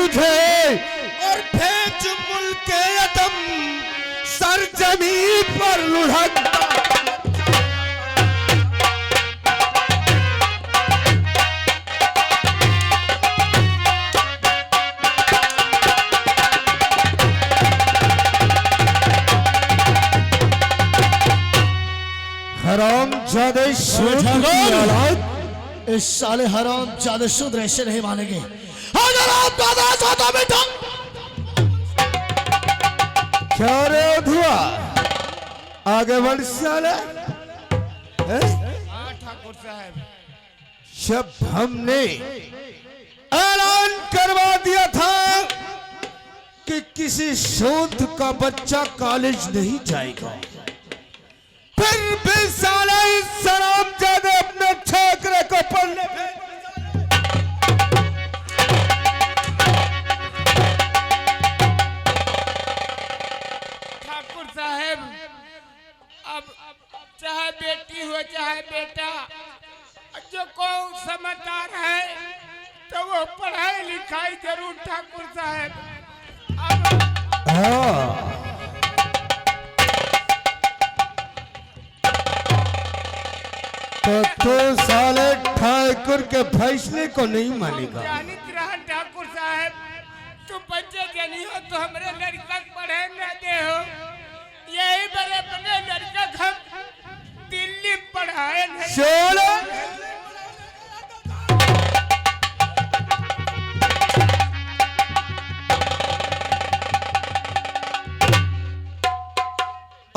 तुझे और भेज मुल्क अदम सरजमी पर लुढ़कता। हराम जादे इस साले हराम जादे शुद्ध ऐसे नहीं मानेंगे। अगर आप दादा चाहता बेटा क्या रे अधुआ आगे बढ़ साले। ठाकुर साहब जब हमने ऐलान करवा दिया था कि किसी शोध का बच्चा कॉलेज नहीं जाएगा, फिर भी साले सलाम जादे अपने छोकरे को पढ़ने ठाकुर साहब अब चाहे बेटी हो चाहे बेटा, जो कौन समझदार है तो वो पढ़ाई लिखाई जरूर ठाकुर साहब। तो साले ठाकुर के फैसले को नहीं मानेगा। ठाकुर साहब तू बच्चे जनी हो तो हमरे लड़का पढ़े न दे हो, यही बड़े अपने लड़का हम दिल्ली पढ़ाए चलो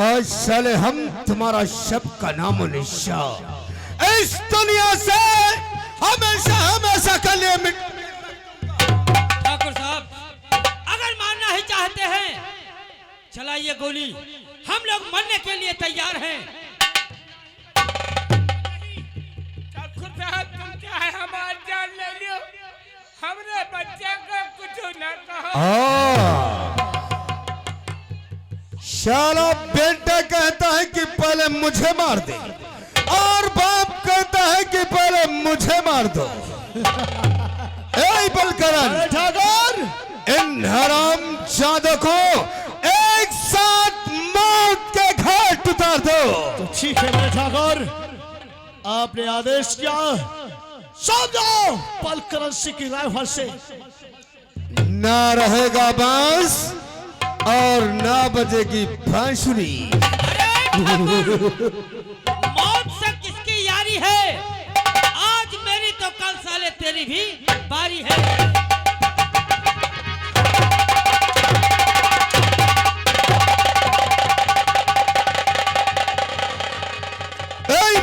आज साले हम तुम्हारा शब का नामो निशान इस दुनिया से हमेशा हमेशा के लिए मिट। ठाकुर साहब अगर मारना ही चाहते हैं चलाइए गोली, हम लोग मरने के लिए तैयार हैं। ठाकुर साहब तुम चाहे हमारी जान ले लो, हमरे बच्चे को कुछ ना कहो। शाला बेटा कहता है कि पहले मुझे मार दे और बाप कहता है कि पहले मुझे मार दो। बलकरण ठाकुर इन हराम जादों को एक साथ मौत के घाट उतार दो। तो ठीक है मेरे ठाकुर, आपने आदेश किया, सो जाओ। बलकरण सिंह की राइफल से ना रहेगा बांस और ना बजेगी बांसुरी। मौत से किसकी यारी है? आज मेरी तो कल साले तेरी भी बारी है।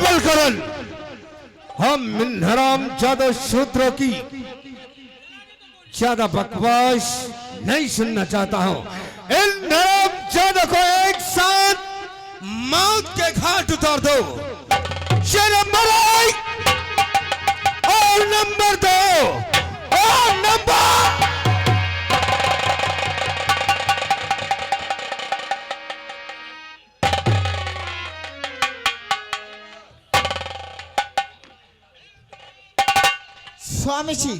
बलकरण हम इन हराम जादो शूद्रों की ज्यादा बकवास नहीं सुनना चाहता हूं। इन हराम जादो को एक साथ मौत के घाट उतार दो। ये नंबर 1 और नंबर 2 और नंबर स्वामी जी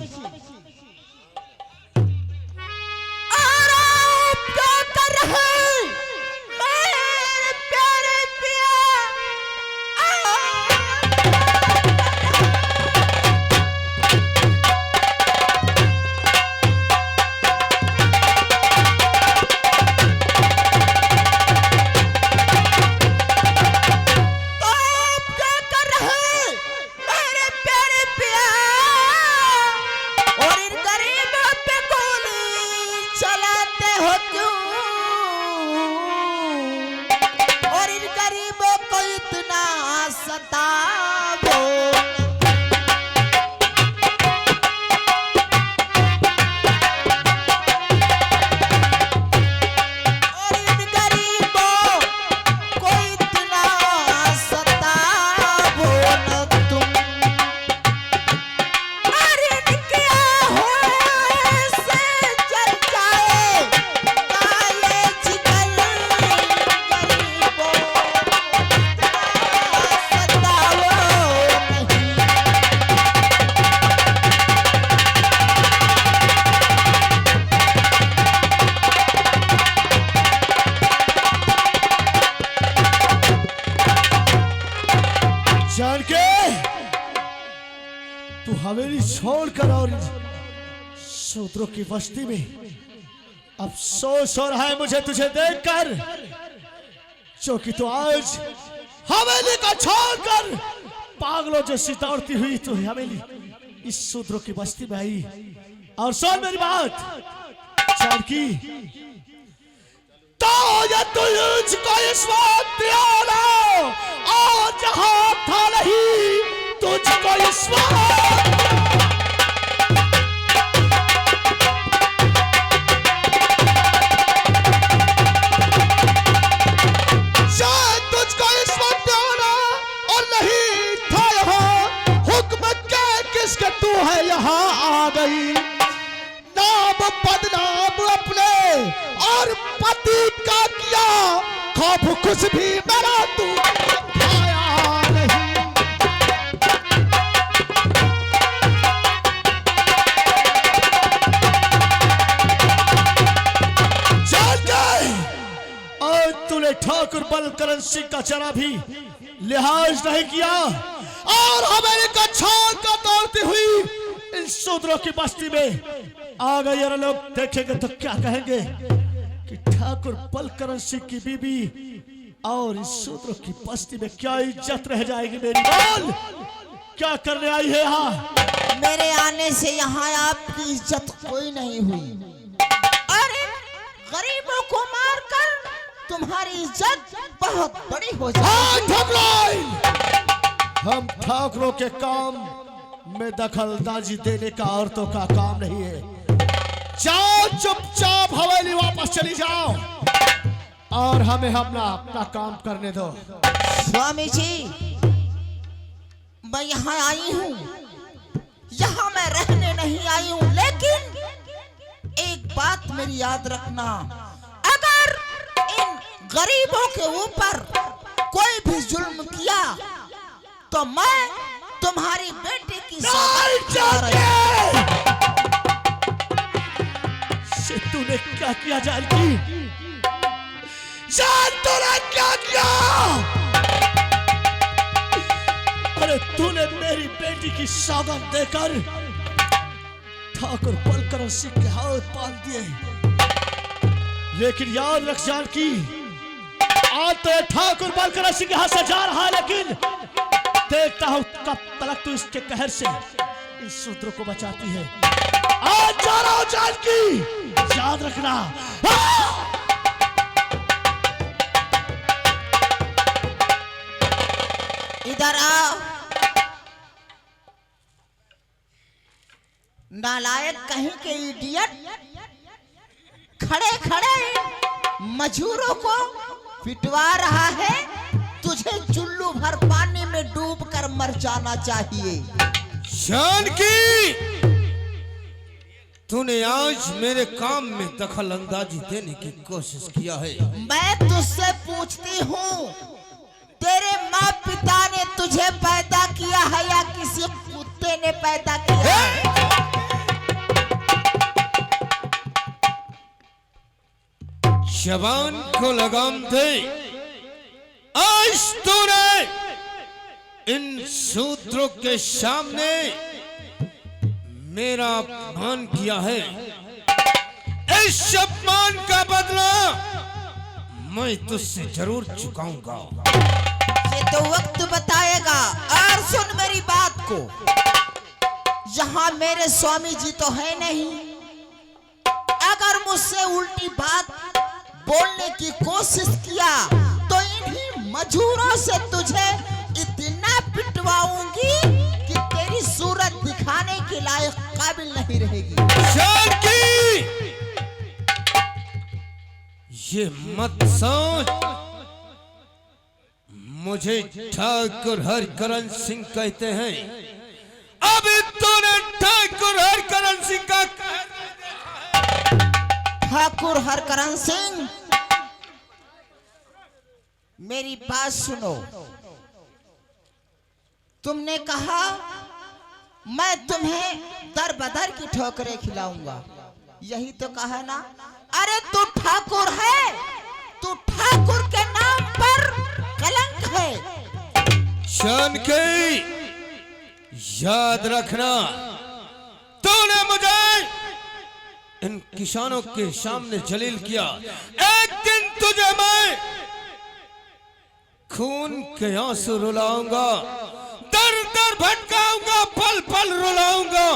और शूद्रों की बस्ती में अफसोस हो रहा है मुझे तुझे देखकर, जो कि तू आज हवेली का छोड़कर पागलों जैसी दौड़ती हुई तू हवेली इस शूद्रों की बस्ती में आई। और सुन मेरी बात जानकी, तो ये तुझको इस वक्त दियाना और जहां था नहीं तुझको इस वक्त कि तू है यहाँ आ गई। नाम बदनाम अपने और पति का किया, खौफ कुछ भी मेरा तू आया नहीं। चल गए और तूने ठाकुर बलकरण सिंह का जरा भी लिहाज नहीं किया और हमें का छोड़ कर दौड़ती हुई इन शूद्रों की बस्ती में आ गए। यार लोग देखेंगे तो क्या कहेंगे कि ठाकुर बलकरण सिंह की बीबी और इस शूद्रों की बस्ती में क्या इज्जत रह जाएगी। मेरी बोल, क्या करने आई है यहाँ? मेरे आने से यहाँ आपकी इज्जत कोई नहीं हुई और गरीबों को मारकर तुम्हारी इज्जत बहुत बड़ी हो जाएगी। हम ठाकुरों के काम में दखलंदाजी देने का औरतों का काम नहीं है। जाओ चुपचाप हवेली वापस चली जाओ और हमें अपना काम करने दो। स्वामी जी, मैं यहाँ आई हूँ, यहाँ मैं रहने नहीं आई हूँ, लेकिन एक बात मेरी याद रखना, अगर इन गरीबों के ऊपर कोई भी जुल्म किया तो मैं तुम्हारी बेटी की से तूने क्या किया जानकी? जान तूने क्या किया? अरे तूने मेरी बेटी की सौगंध देकर ठाकुर बलकरण सिंह के हाथ बांध दिए, लेकिन याद रख जानकी, आज तो ठाकुर बलकरण सिंह के हाथ से जा रहा है, लेकिन देखता हूं कब तक तू इसके कहर से इस शूद्र को बचाती है। आज जा रहा हूं जानकी, याद रखना। इधर आओ। नालायक कहीं के इडियट, खड़े खड़े मजूरों को पिटवा रहा है। तुझे चुल्लू भर पानी में डूबकर मर जाना चाहिए। जानकी, तूने आज मेरे काम में दखल अंदाजी देने की कोशिश किया है। मैं तुझसे पूछती हूँ, तेरे माँ पिता ने तुझे पैदा किया है या किसी कुत्ते ने पैदा किया है? जबान को लगाम दे। आज तूने इन शूद्रों के सामने मेरा अपमान किया है। इस अपमान का बदला मैं तुझसे जरूर चुकाऊंगा। ये तो वक्त बताएगा। और सुन मेरी बात को, यहाँ मेरे स्वामी जी तो है नहीं, अगर मुझसे उल्टी बात बोलने की कोशिश किया तो इन्हीं मजूरों से तुझे इतना पिटवाऊंगी कि तेरी सूरत दिखाने के लायक काबिल नहीं रहेगी। जानकी, ये मत सोच मुझे ठाकुर हरकरण सिंह कहते हैं। अभी तूने ठाकुर हरकरण सिंह का ठाकुर हरकरण सिंह, मेरी बात सुनो। तुमने कहा मैं तुम्हें दर बदर की ठोकरें खिलाऊंगा, यही तो कहा ना? अरे तू ठाकुर है, तू ठाकुर के नाम पर कलंक है। जानकी, याद रखना, तू इन किसानों के सामने जलील किया। एक दिन तुझे मैं खून के आंसू रुलाऊंगा, दर दर भटकाऊंगा, पल पल रुलाऊंगा।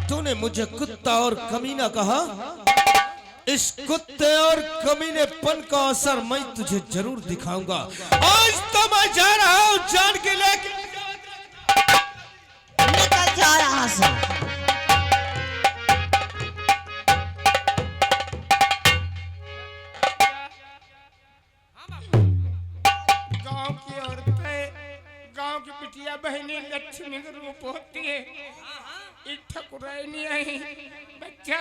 तूने मुझे कुत्ता और कमीना कहा, इस कुत्ते और कमीनेपन का असर मैं तुझे जरूर दिखाऊंगा। आज तो मैं जा रहा हूं जान के लेके। निकल जा यहाँ से। गांव की औरतें, गांव की बिटिया बहनें लक्ष्मी का रूप होती है। ठकुराई आई बच्चा,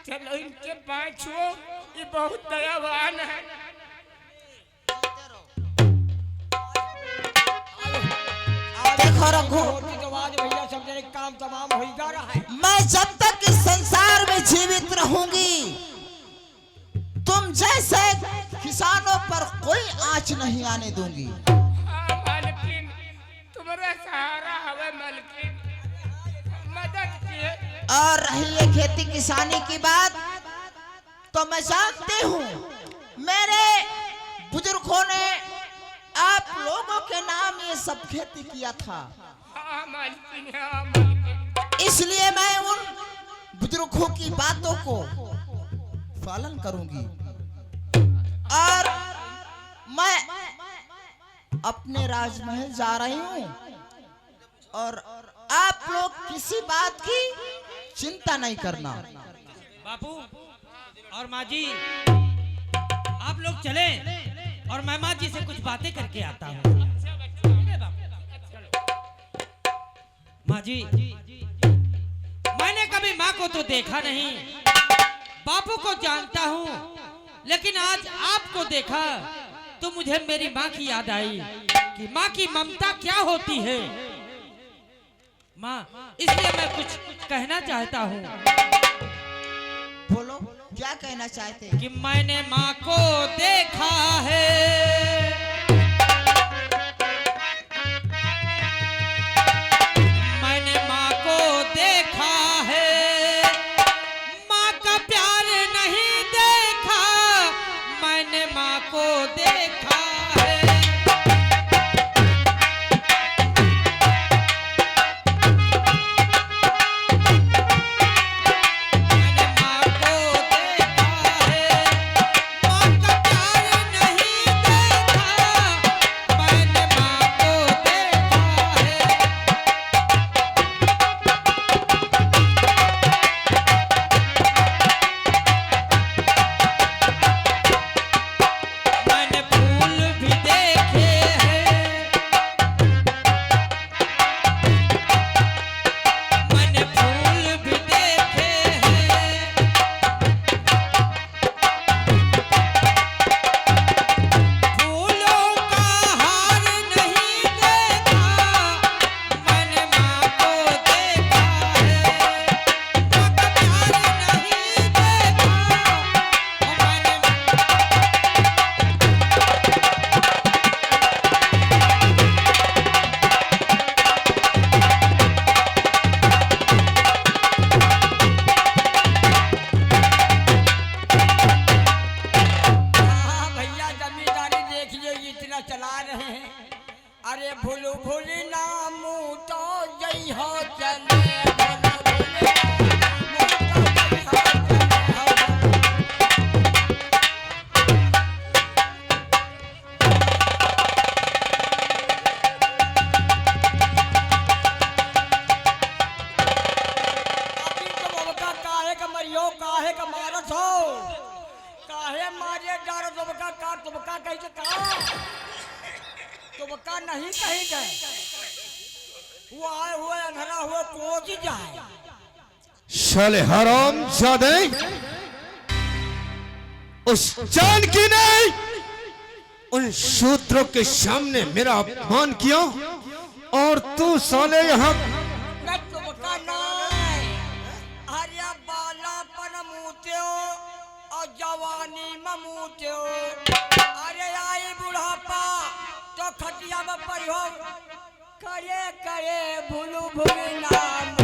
चलो इनके पास छुओ, ये बहुत दयावान है। देखो रघु, काम तमाम हो जा रहा है। मैं जब तक इस संसार में जीवित रहूंगी, तुम जैसे किसानों पर कोई आंच नहीं आने दूंगी। हाँ मालकिन, तुम्हारा सहारा हवे मालकिन, मदद किए। और रही है खेती किसानी की बात, तो मैं जानती हूँ मेरे बुजुर्गों ने आप लोगों के नाम ये सब खेती किया था। हाँ मालकिन, हाँ मालकिन। इसलिए मैं उन बुजुर्गों की बातों को पालन करूंगी और मैं अपने राजमहल जा रही हूँ और आप लोग किसी बात की चिंता नहीं करना। बापू और माँ जी, आप लोग चले और मैं माँ जी से कुछ बातें करके आता हूँ। माँ जी, मैंने कभी माँ को तो देखा नहीं, बापू को जानता हूँ, लेकिन आज आपको देखा तो मुझे मेरी माँ की याद आई कि माँ की ममता क्या होती है। माँ, इसलिए मैं कुछ कहना चाहता हूँ। बोलो, क्या कहना चाहते हैं? कि मैंने माँ को देखा है, मैंने माँ को देखा है, माँ का प्यार नहीं देखा, मैंने माँ को देखा है। चला रहे हैं। अरे भूलू भूली नामू तो जई हो चले, काहे का मारत हो, काहे मारे डर तुमका का तुमका कहीं का तुमका नहीं कहीं गए, वो आए हुए अंधेरा हुए पहुंच जाए। साले हराम जादे, उस जानकी ने उन शूद्रों के सामने मेरा अपमान किया और तू साले यहाँ मैं तुमका नहीं, हरिया बाला पर मुँहते हो और जवानी में मुँहते हो। अरे आई बुढ़ापा तो खटिया में पड़ो, करे करे भूलू भूली नाम।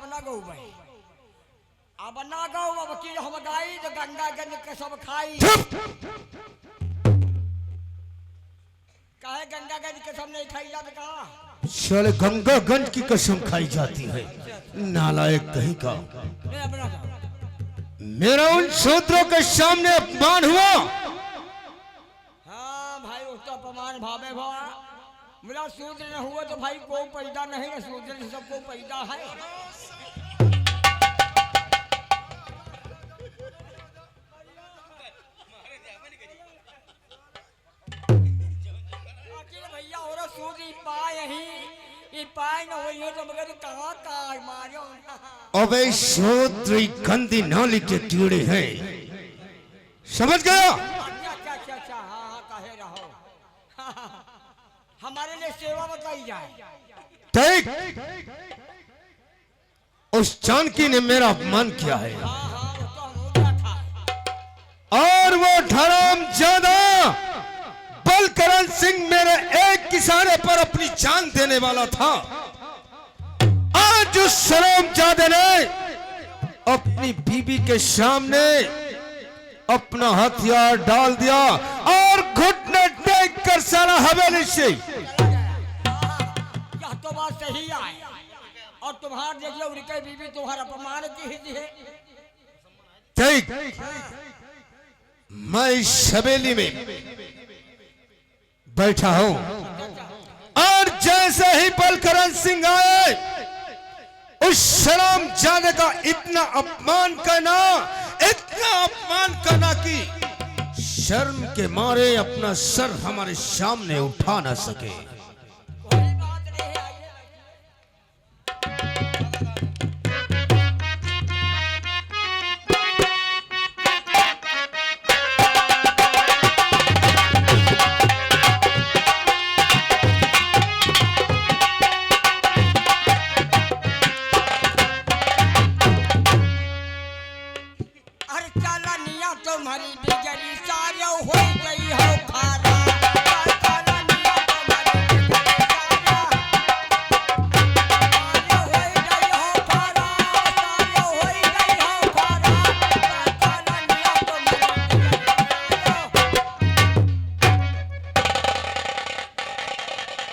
ना गौ भाई अब ना गौ अब की हम गाई तो गंगा गंज के सब खाई काहे गंगा गंज के सब नहीं खाई जाते कहा साले गंगागंज की कसम खाई जाती है, नालायक कहीं का। मेरा उन शूद्रों के सामने अपमान हुआ। हाँ भाई उस तो अपमान भावे भवा मेरा शूद्र न हुआ तो भाई को पैदा नहीं है, शूद्र से सबको पैदा है। भैया और सूद पाए ही पाए न हुई तो मगर कहाँ का मारो। अबे शूद्र गंदी नाली के कीड़े हैं, समझ गया? अच्छा हाँ कहे रहो हमारे लिए सेवा बताई जाए। ठीक, उस जानकी ने मेरा अपमान किया है और वो हरामजादा बलकरण सिंह मेरे एक किसाने पर अपनी जान देने वाला था। आज उस हरामजादे ने अपनी बीबी के सामने अपना हथियार डाल दिया और घुटने टेक कर सारा हवेली से। यह तो बात सही है और तुम्हारे देखिए उनके बीबी तुम्हारा अपमान की है। ठीक, मैं इस हवेली में बैठा हूं और जैसे ही बलकरण सिंह आए उस शरामजादे का इतना अपमान करना कि शर्म के मारे अपना सर हमारे सामने उठा ना सके। कोई बात नहीं है। अरे चला निया तुम्हारी बिजली सारे हो गई हो खारा। चला निया तुम्हारी बिजली सारे हो गई हो खारा, सारे हो गई हो खारा। चला निया तुम्हारी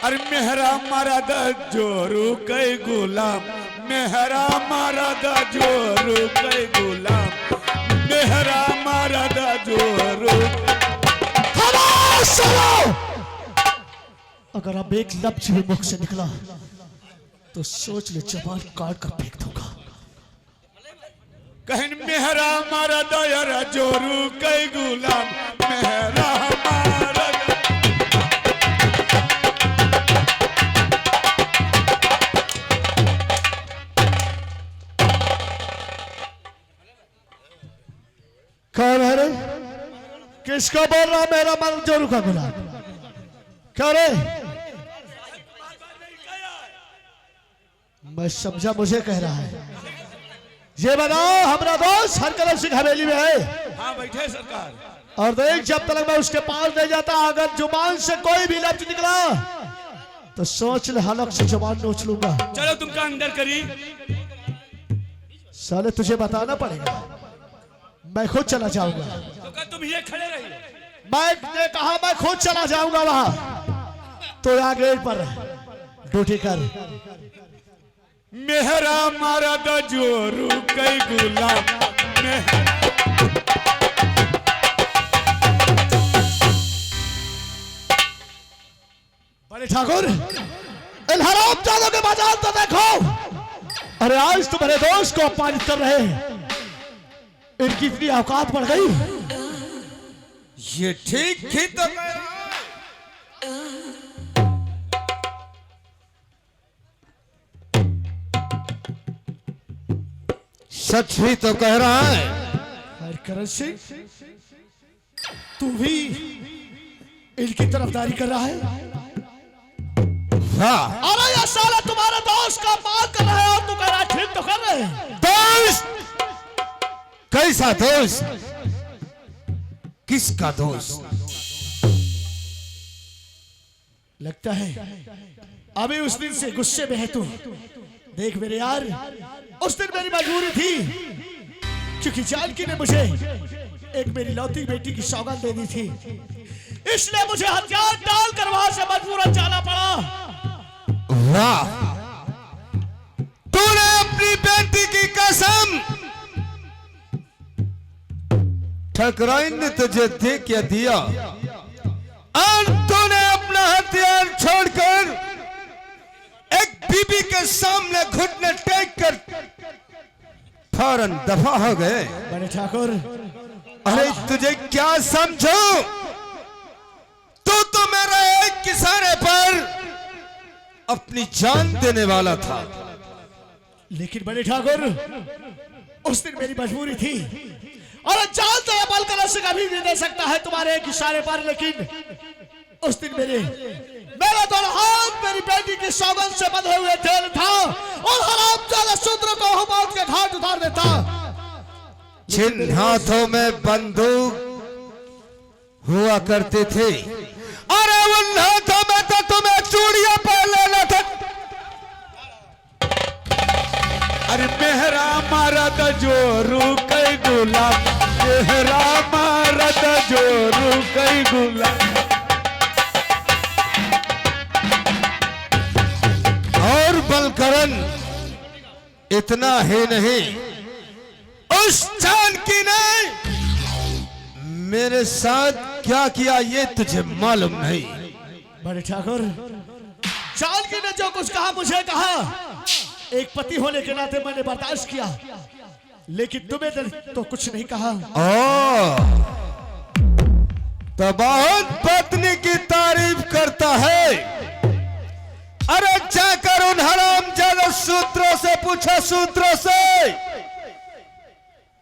अरे मेहरा मारा दा जोरू कई गुलाम, मेहरा मारा दा जोरू कई गुलाम, मेहरा मारा दा जोरू। अगर अब एक लफ्ज भी मुख से निकला तो सोच ले जबान काट कर फेंक दूंगा। कहीं मेहरा मारा दा यार जोरू कई गुलाम, मेहरा मारा दा। कौन है रे? किसको बोल रहा मेरा मन जोरू का गुलाम? क्या रे? मैं समझा मुझे कह रहा है। ये बताओ हमारा दोस्त हरकरम सिंह हवेली में है? हाँ बैठे सरकार। और देख जब तक मैं उसके पास नहीं जाता अगर जुबान से कोई भी लफ्ज निकला तो सोच ले हलक से जुबान नोच लूंगा। चलो तुमका अंदर करी। साले तुझे बताना पड़ेगा, मैं खुद चला जाऊंगा। तो क्या तुम ये खड़े रहिए? मैंने कहा मैं खुद चला जाऊंगा वहां, तो यहाँ गेट पर ड्यूटी कर। मेहरा मारा दा जोरू कई गुलाम, बड़े ठाकुर इन हरामजादों के बाजार तो देखो। अरे आज तुम्हारे दोस्त को अपमानित कर रहे हैं, इनकी इतनी औकात बढ़ गई। ये ठीक ही तो कह रहा है। सच ही तो कह रहा है। हरकरम सिंह तू भी इनकी तरफदारी कर रहा है? वाह, अरे ये साला तुम्हारे दोस्त का मार कर रहा है और तू कह रहा है ठीक तो कर रहे हैं। दोस्त? कैसा दोस्त? किसका दोस्त? लगता है अभी उस दिन से गुस्से में है तू। देख मेरे यार, उस दिन मेरी मजबूरी थी, क्योंकि जानकी ने मुझे एक मेरी लौती बेटी की सौगात दे दी थी, इसलिए मुझे हथियार डालकर वहां से मजबूरन जाना पड़ा। वाह, तूने अपनी बेटी की कसम ठकराइन ने तुझे दे क्या दिया, और तूने अपना हथियार छोड़कर एक बीबी के सामने घुटने टेक कर फौरन दफा हो गए। बड़े ठाकुर, अरे तुझे क्या समझो, तू तो मेरा एक इशारे पर अपनी जान देने वाला था। लेकिन बड़े ठाकुर, उस दिन मेरी मजबूरी थी, और जान तो ये बलकर से कभी नहीं दे सकता है तुम्हारे एक इशारे पर, लेकिन उस दिन मेरे दोनों हाथ मेरी बेटी की सौगंध से बंधे हुए थे था, और हरामजादा शूद्र को हुकूमत के घाट उतार देता। जिन हाथों में बंदूक हुआ करते थे, अरे उन हाथों में तो तुम्हें चूड़ियां पहन लेना था। अरे मेहरा मारद जोरू कई गुलाब, मेहरा मारद जोरू कई गुलाब। और बलकरन इतना ही नहीं, उस जानकी ने मेरे साथ क्या किया ये तुझे मालूम नहीं। बड़े ठाकुर, जानकी ने जो कुछ कहा मुझे कहा, एक पति होने के नाते मैंने बर्दाश्त किया, लेकिन तुम्हें तो कुछ नहीं कहा। तो बहुत पत्नी की तारीफ करता है। अरे जाकर उन हरामजादा सूत्रों से पूछो, सूत्रों से,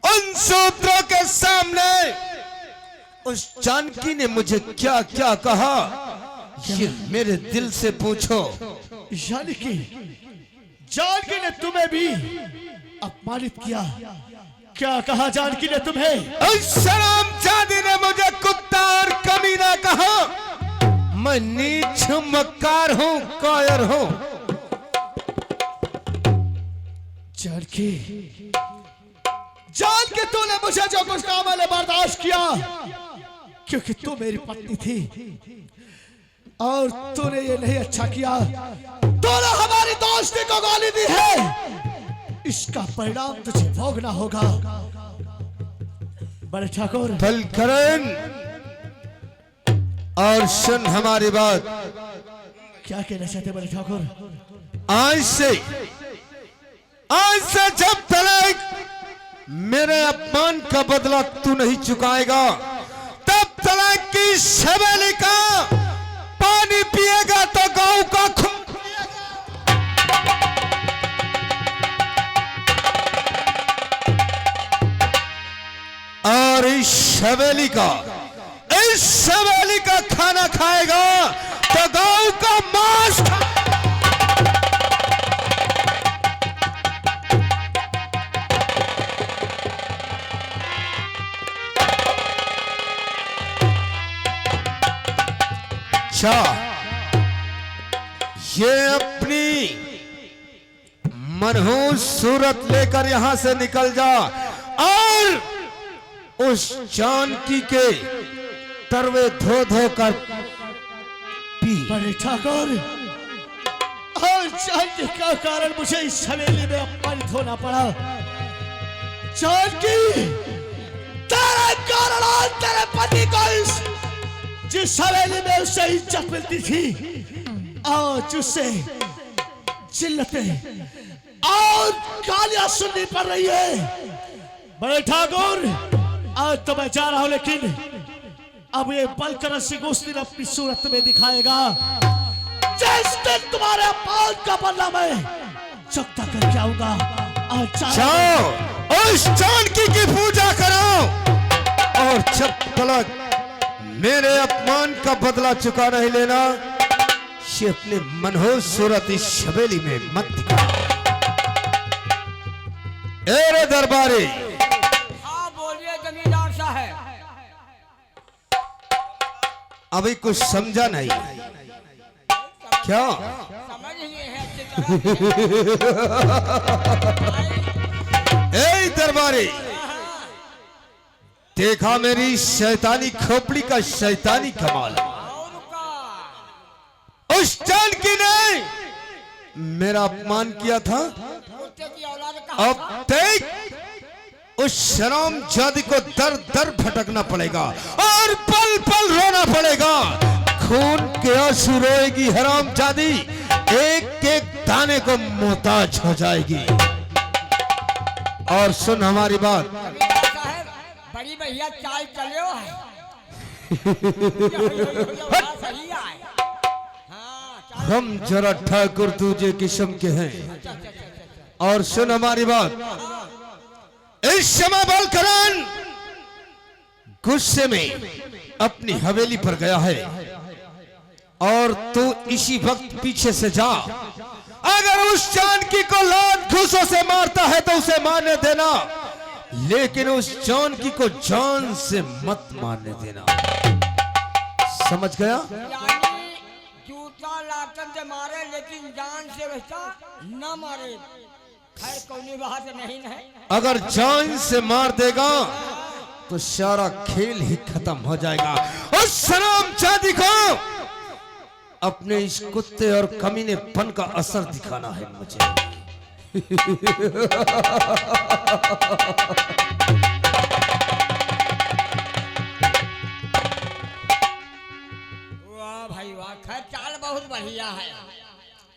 उन सूत्रों के सामने उस जानकी ने मुझे क्या क्या कहा, ये मेरे दिल से पूछो। जानकी ने तुम्हें भी अपमानित किया। क्या कहा जानकी ने तुम्हें? उस हरामजादी ने मुझे कुत्ता और कमीना कहा। मैं नीच मक्कार हूं, कायर हूं। जानकी तूने मुझे जो कुछ कहा मैंने बर्दाश्त किया, क्योंकि तू मेरी पत्नी थी, और तूने ये नहीं अच्छा किया, तूने हमारी दोस्ती को गाली दी है, इसका परिणाम तुझे भोगना होगा। बड़े ठाकुर, बलकरन, और सुन हमारी बात। क्या कहना चाहते बड़े ठाकुर? आज से जब तक मेरे अपमान का बदला तू नहीं चुकाएगा, तब तक की शबेली का पानी पिएगा तो गांव का खून पिएगा। और इस शबेली का खाना खाएगा तो गांव का मांस अच्छा, ये अपनी मनहूस सूरत लेकर यहां से निकल जा, और उस जानकी के तरवे धो धो कर पी। बड़े ठाकुर, और जानकी का कारण मुझे इस हवेली में अपमानित होना पड़ा। जानकी, तेरे कारण आज तेरे पति को जिस हवेली में उससे इज्जत मिलती थी, आज उससे जिल्लतें और गालियां सुननी पड़ रही है। बड़े ठाकुर, आज तो मैं जा रहा हूं, लेकिन अब ये बलकर सिंह उस दिन अपनी सूरत में दिखाएगा, जिस दिन तुम्हारे अपमान का बदला मैं चुकता करके आऊंगा। जाओ उस जानकी की पूजा करो, और जब तक मेरे अपमान का बदला चुका नहीं लेना, ये अपने मनहूस सूरत इस हवेली में मत दिखा। एरे दरबारी, हाँ बोलिए जमींदार साहब। अभी कुछ समझा नहीं क्या? समझ ही है अच्छे ए दरबारी, देखा मेरी शैतानी खोपड़ी का शैतानी कमाल। और का उस जानकी ने मेरा अपमान किया था, कुत्ते की औलाद कहा अब देख उस शरामजादी को दर दर भटकना पड़ेगा और पल पल रोना पड़ेगा। खून के आंसू रोएगी हरामजादी, एक एक दाने को मोहताज हो जाएगी। और सुन हमारी बात, जमींदार साहब, बड़ी भैया चाय चलियो है। सही है। हाँ, चाय। हम जरा ठाकुर दूजे किस्म के हैं। और सुन हमारी बात, इस समय बलकरण गुस्से में अपनी हवेली पर गया है और तू इसी वक्त पीछे से जा। अगर उस जानकी को लात घूंसों से मारता है तो उसे मारने देना, लेकिन उस जानकी को जान से मत मारने देना। समझ गया? यानी जूता लातन से मारे लेकिन जान से वैसा न मारे। खैर कोई बात नहीं है। अगर जान से मार देगा तो सारा खेल ही खत्म हो जाएगा। उस शरामजादी को अपने इस कुत्ते और कमीनेपन का असर दिखाना है मुझे। वाह भाई वाह, खैर चाल बहुत बढ़िया है।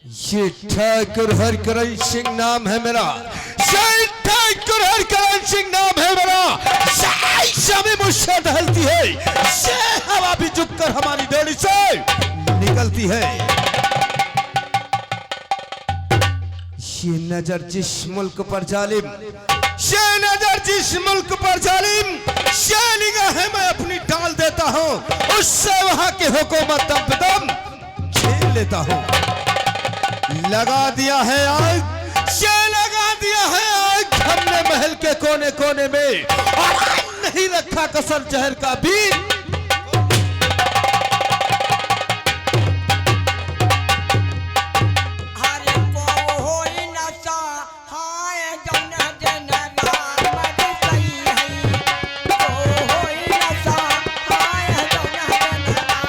ये ठाकुर हरकरण सिंह नाम है मेरा, शायद ठाकुर हरकरण सिंह नाम है मेरा। शायद मुझसे ढलती है, से हवा भी झुककर हमारी डोली से निकलती है। ये नजर जिस मुल्क पर जालिम, ये नजर जिस मुल्क पर जालिम, ये निगाहें मैं अपनी डाल देता हूँ, उससे वहां की हुकूमत दम पे दम झेल लेता हूँ। लगा दिया है आग, ये लगा दिया है आग हमने महल के कोने कोने में, और नहीं रखा कसर जहर का भी। अरे को होई नशा, हाय जौन जन राम सही है। को होई नशा, हाय जौन जन राम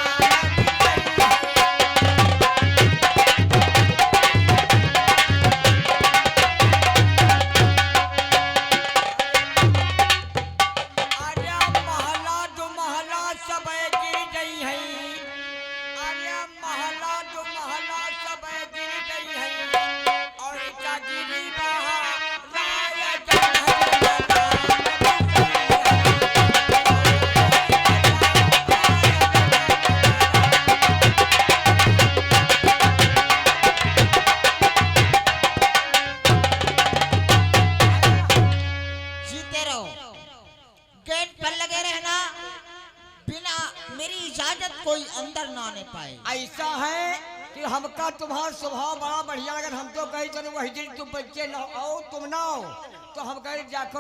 अरे महला दो महला सब गिर गई है। अरे महला दो महला सब गिर गई है। और क्या गिरी बहा राय जन जीते रहो, गेट पर लगे रहना, बिना मेरी इजाजत कोई अंदर ना आने पाए। ऐसा है कि हमका तुम्हारा स्वभाव बड़ा बढ़िया, अगर हम तो कहीं चलो वही दिन तुम बच्चे ना आओ तुम ना आओ तो हम कहीं जाखो